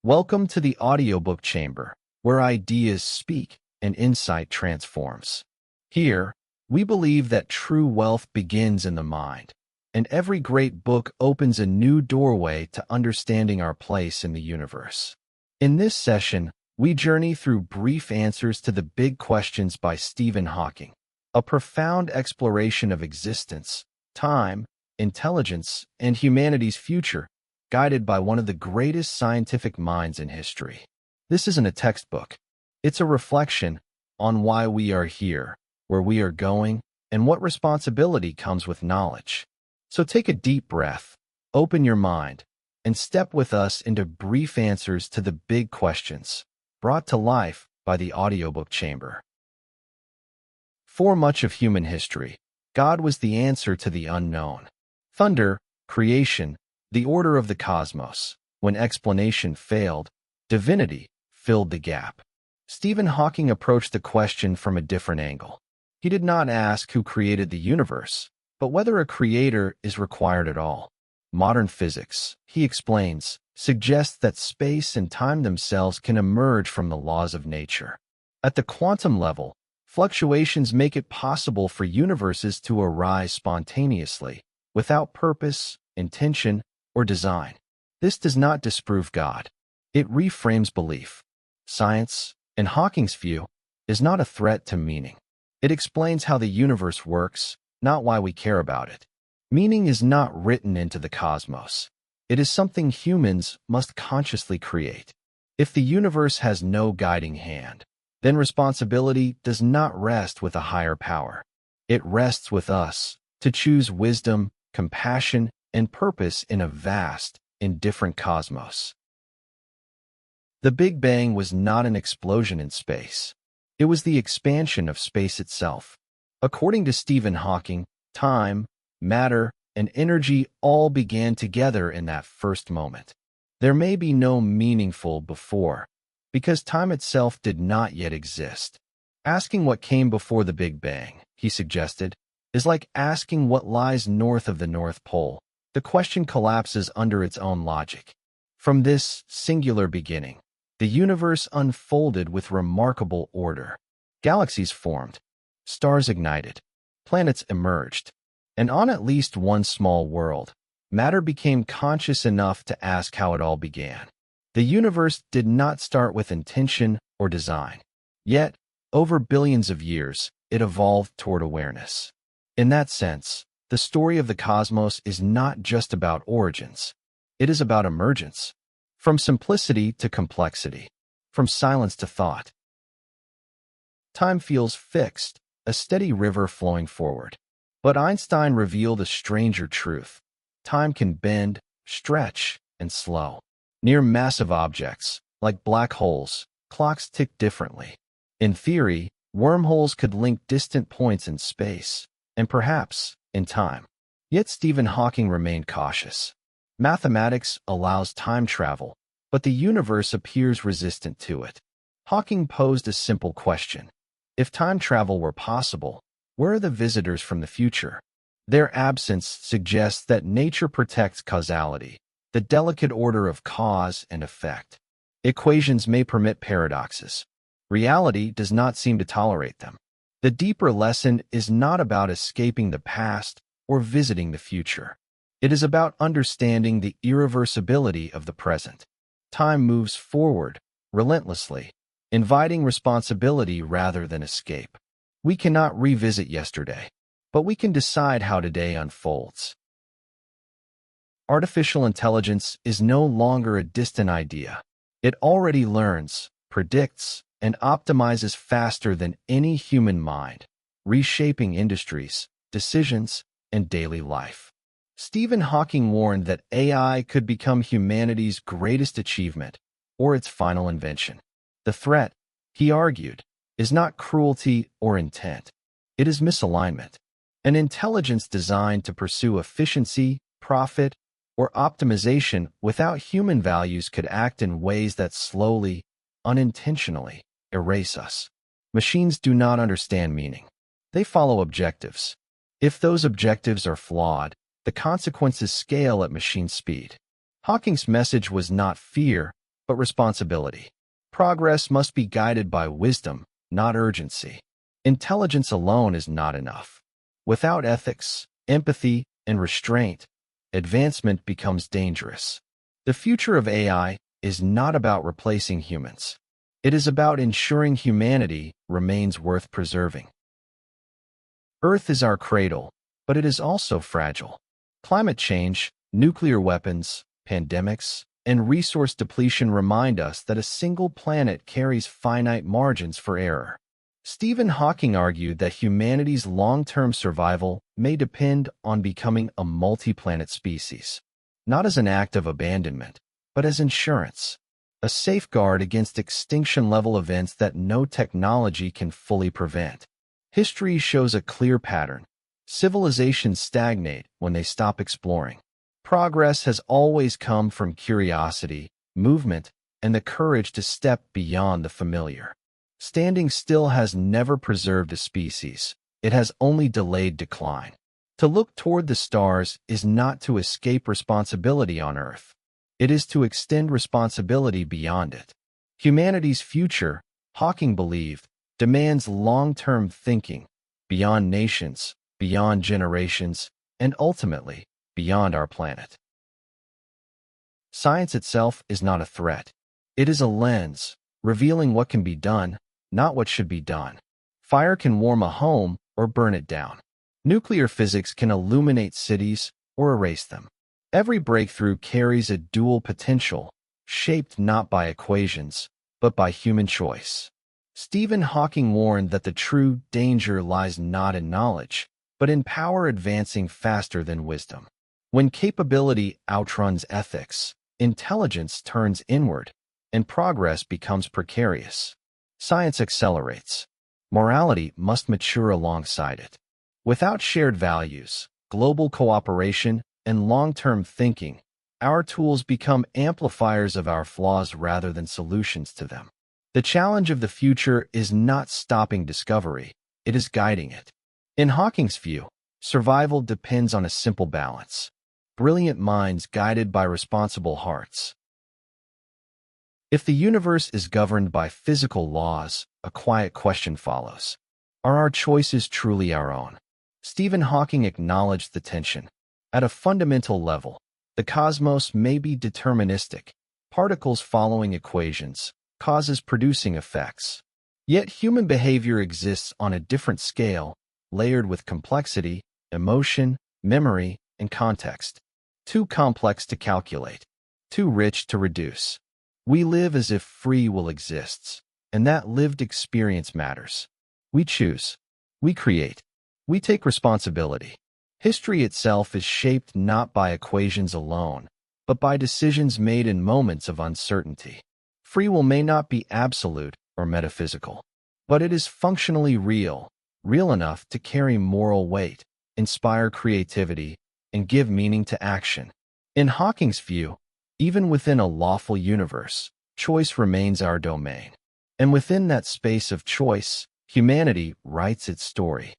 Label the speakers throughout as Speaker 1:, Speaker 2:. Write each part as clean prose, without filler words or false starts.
Speaker 1: Welcome to the audiobook chamber, where ideas speak and insight transforms. Here, we believe that true wealth begins in the mind, and every great book opens a new doorway to understanding our place in the universe. In this session, we journey through brief answers to the big questions by Stephen Hawking, a profound exploration of existence, time, intelligence, and humanity's future, guided by one of the greatest scientific minds in history. This isn't a textbook. It's a reflection on why we are here, where we are going, and what responsibility comes with knowledge. So take a deep breath, open your mind, and step with us into brief answers to the big questions, brought to life by the audiobook chamber. For much of human history, God was the answer to the unknown. Thunder, creation, the order of the cosmos. When explanation failed, divinity filled the gap. Stephen Hawking approached the question from a different angle. He did not ask who created the universe, but whether a creator is required at all. Modern physics, he explains, suggests that space and time themselves can emerge from the laws of nature. At the quantum level, fluctuations make it possible for universes to arise spontaneously, without purpose, intention, or design. This does not disprove God. It reframes belief. Science, in Hawking's view, is not a threat to meaning. It explains how the universe works, not why we care about it. Meaning is not written into the cosmos. It is something humans must consciously create. If the universe has no guiding hand, then responsibility does not rest with a higher power. It rests with us to choose wisdom, compassion, and purpose in a vast, indifferent cosmos. The Big Bang was not an explosion in space. It was the expansion of space itself. According to Stephen Hawking, time, matter, and energy all began together in that first moment. There may be no meaningful before, because time itself did not yet exist. Asking what came before the Big Bang, he suggested, is like asking what lies north of the North Pole. The question collapses under its own logic. From this singular beginning, the universe unfolded with remarkable order. Galaxies formed, stars ignited, planets emerged, and on at least one small world, matter became conscious enough to ask how it all began. The universe did not start with intention or design. Yet, over billions of years, it evolved toward awareness. In that sense, the story of the cosmos is not just about origins. It is about emergence, from simplicity to complexity, from silence to thought. Time feels fixed, a steady river flowing forward. But Einstein revealed a stranger truth. Time can bend, stretch, and slow. Near massive objects, like black holes, clocks tick differently. In theory, wormholes could link distant points in space, and perhaps in time. Yet Stephen Hawking remained cautious. Mathematics allows time travel, but the universe appears resistant to it. Hawking posed a simple question. If time travel were possible, where are the visitors from the future? Their absence suggests that nature protects causality, the delicate order of cause and effect. Equations may permit paradoxes. Reality does not seem to tolerate them. The deeper lesson is not about escaping the past or visiting the future. It is about understanding the irreversibility of the present. Time moves forward, relentlessly, inviting responsibility rather than escape. We cannot revisit yesterday, but we can decide how today unfolds. Artificial intelligence is no longer a distant idea. It already learns, predicts, and optimizes faster than any human mind, reshaping industries, decisions, and daily life. Stephen Hawking warned that AI could become humanity's greatest achievement, or its final invention. The threat, he argued, is not cruelty or intent. It is misalignment. An intelligence designed to pursue efficiency, profit, or optimization without human values could act in ways that slowly, unintentionally, erase us. Machines do not understand meaning. They follow objectives. If those objectives are flawed, the consequences scale at machine speed. Hawking's message was not fear, but responsibility. Progress must be guided by wisdom, not urgency. Intelligence alone is not enough. Without ethics, empathy, and restraint, advancement becomes dangerous. The future of AI is not about replacing humans. It is about ensuring humanity remains worth preserving. Earth is our cradle, but it is also fragile. Climate change, nuclear weapons, pandemics, and resource depletion remind us that a single planet carries finite margins for error. Stephen Hawking argued that humanity's long-term survival may depend on becoming a multi-planet species, not as an act of abandonment, but as insurance, a safeguard against extinction-level events that no technology can fully prevent. History shows a clear pattern. Civilizations stagnate when they stop exploring. Progress has always come from curiosity, movement, and the courage to step beyond the familiar. Standing still has never preserved a species. It has only delayed decline. To look toward the stars is not to escape responsibility on Earth. It is to extend responsibility beyond it. Humanity's future, Hawking believed, demands long-term thinking, beyond nations, beyond generations, and ultimately, beyond our planet. Science itself is not a threat. It is a lens, revealing what can be done, not what should be done. Fire can warm a home or burn it down. Nuclear physics can illuminate cities or erase them. Every breakthrough carries a dual potential, shaped not by equations, but by human choice. Stephen Hawking warned that the true danger lies not in knowledge, but in power advancing faster than wisdom. When capability outruns ethics, intelligence turns inward, and progress becomes precarious. Science accelerates. Morality must mature alongside it. Without shared values, global cooperation, and long-term thinking, our tools become amplifiers of our flaws rather than solutions to them. The challenge of the future is not stopping discovery, it is guiding it. In Hawking's view, survival depends on a simple balance. Brilliant minds guided by responsible hearts. If the universe is governed by physical laws, a quiet question follows. Are our choices truly our own? Stephen Hawking acknowledged the tension. At a fundamental level, the cosmos may be deterministic, particles following equations, causes producing effects. Yet human behavior exists on a different scale, layered with complexity, emotion, memory, and context. Too complex to calculate, too rich to reduce. We live as if free will exists, and that lived experience matters. We choose. We create. We take responsibility. History itself is shaped not by equations alone, but by decisions made in moments of uncertainty. Free will may not be absolute or metaphysical, but it is functionally real, real enough to carry moral weight, inspire creativity, and give meaning to action. In Hawking's view, even within a lawful universe, choice remains our domain. And within that space of choice, humanity writes its story.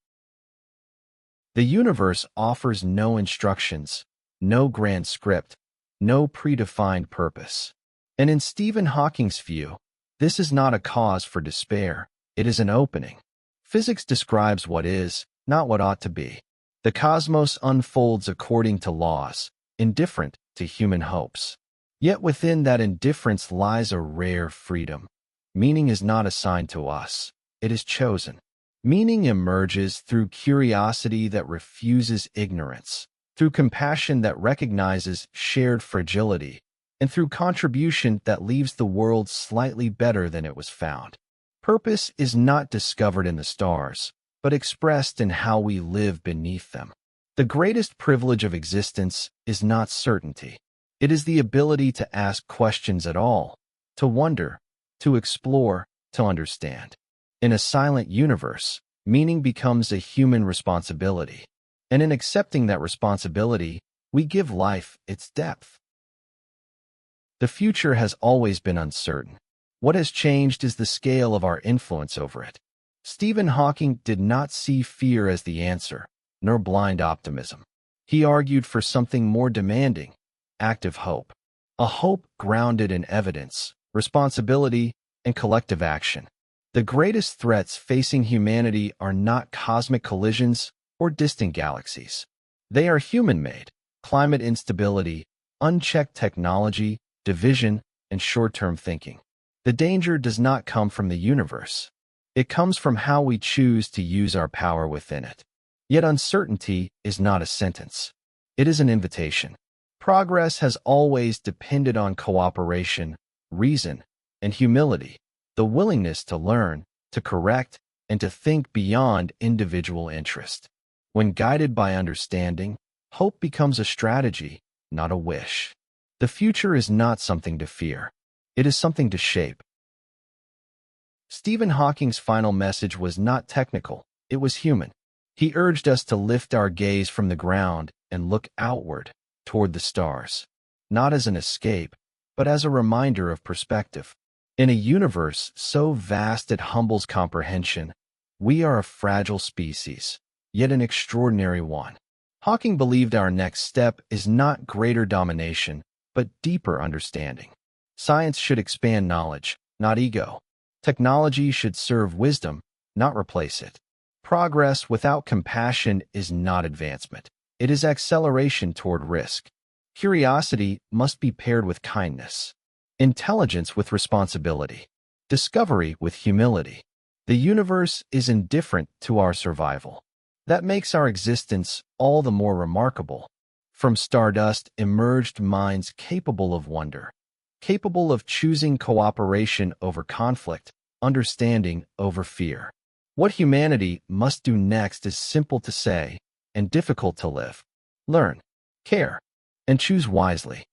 Speaker 1: The universe offers no instructions, no grand script, no predefined purpose. And in Stephen Hawking's view, this is not a cause for despair, it is an opening. Physics describes what is, not what ought to be. The cosmos unfolds according to laws, indifferent to human hopes. Yet within that indifference lies a rare freedom. Meaning is not assigned to us, it is chosen. Meaning emerges through curiosity that refuses ignorance, through compassion that recognizes shared fragility, and through contribution that leaves the world slightly better than it was found. Purpose is not discovered in the stars, but expressed in how we live beneath them. The greatest privilege of existence is not certainty. It is the ability to ask questions at all, to wonder, to explore, to understand. In a silent universe, meaning becomes a human responsibility. And in accepting that responsibility, we give life its depth. The future has always been uncertain. What has changed is the scale of our influence over it. Stephen Hawking did not see fear as the answer, nor blind optimism. He argued for something more demanding, active hope. A hope grounded in evidence, responsibility, and collective action. The greatest threats facing humanity are not cosmic collisions or distant galaxies. They are human-made: climate instability, unchecked technology, division, and short-term thinking. The danger does not come from the universe. It comes from how we choose to use our power within it. Yet uncertainty is not a sentence. It is an invitation. Progress has always depended on cooperation, reason, and humility, the willingness to learn, to correct, and to think beyond individual interest. When guided by understanding, hope becomes a strategy, not a wish. The future is not something to fear. It is something to shape. Stephen Hawking's final message was not technical, it was human. He urged us to lift our gaze from the ground and look outward, toward the stars, not as an escape, but as a reminder of perspective. In a universe so vast it humbles comprehension, we are a fragile species, yet an extraordinary one. Hawking believed our next step is not greater domination, but deeper understanding. Science should expand knowledge, not ego. Technology should serve wisdom, not replace it. Progress without compassion is not advancement. It is acceleration toward risk. Curiosity must be paired with kindness, intelligence with responsibility, discovery with humility. The universe is indifferent to our survival. That makes our existence all the more remarkable. From stardust emerged minds capable of wonder, capable of choosing cooperation over conflict, understanding over fear. What humanity must do next is simple to say and difficult to live. Learn, care, and choose wisely.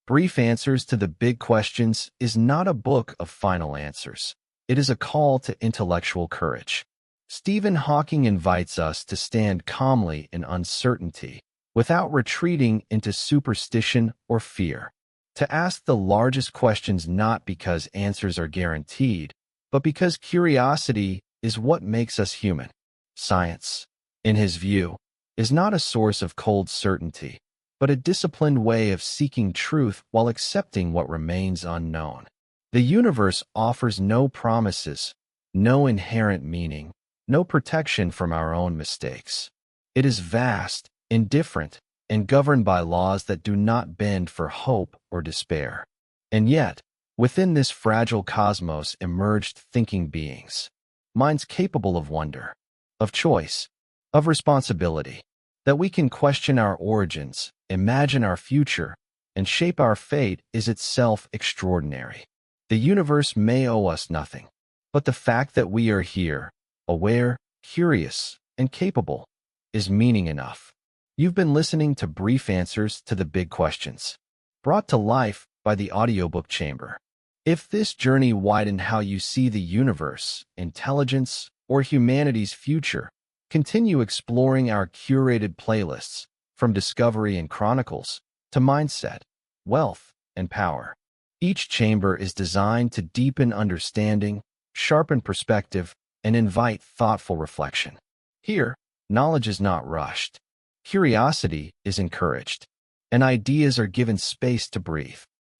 Speaker 1: Brief Answers to the Big Questions is not a book of final answers. It is a call to intellectual courage. Stephen Hawking invites us to stand calmly in uncertainty, without retreating into superstition or fear. To ask the largest questions not because answers are guaranteed, but because curiosity is what makes us human. Science, in his view, is not a source of cold certainty, but a disciplined way of seeking truth while accepting what remains unknown. The universe offers no promises, no inherent meaning, no protection from our own mistakes. It is vast, indifferent, and governed by laws that do not bend for hope or despair. And yet, within this fragile cosmos emerged thinking beings, minds capable of wonder, of choice, of responsibility, that we can question our origins, imagine our future, and shape our fate is itself extraordinary. The universe may owe us nothing, but the fact that we are here, aware, curious, and capable, is meaning enough. You've been listening to Brief Answers to the Big Questions, brought to life by the Audiobook Chamber. If this journey widened how you see the universe, intelligence, or humanity's future, continue exploring our curated playlists, from discovery and chronicles to mindset, wealth, and power. Each chamber is designed to deepen understanding, sharpen perspective, and invite thoughtful reflection. Here, knowledge is not rushed. Curiosity is encouraged, and ideas are given space to breathe.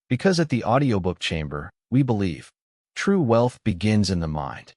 Speaker 1: Because at the Audiobook Chamber, we believe true wealth begins in the mind.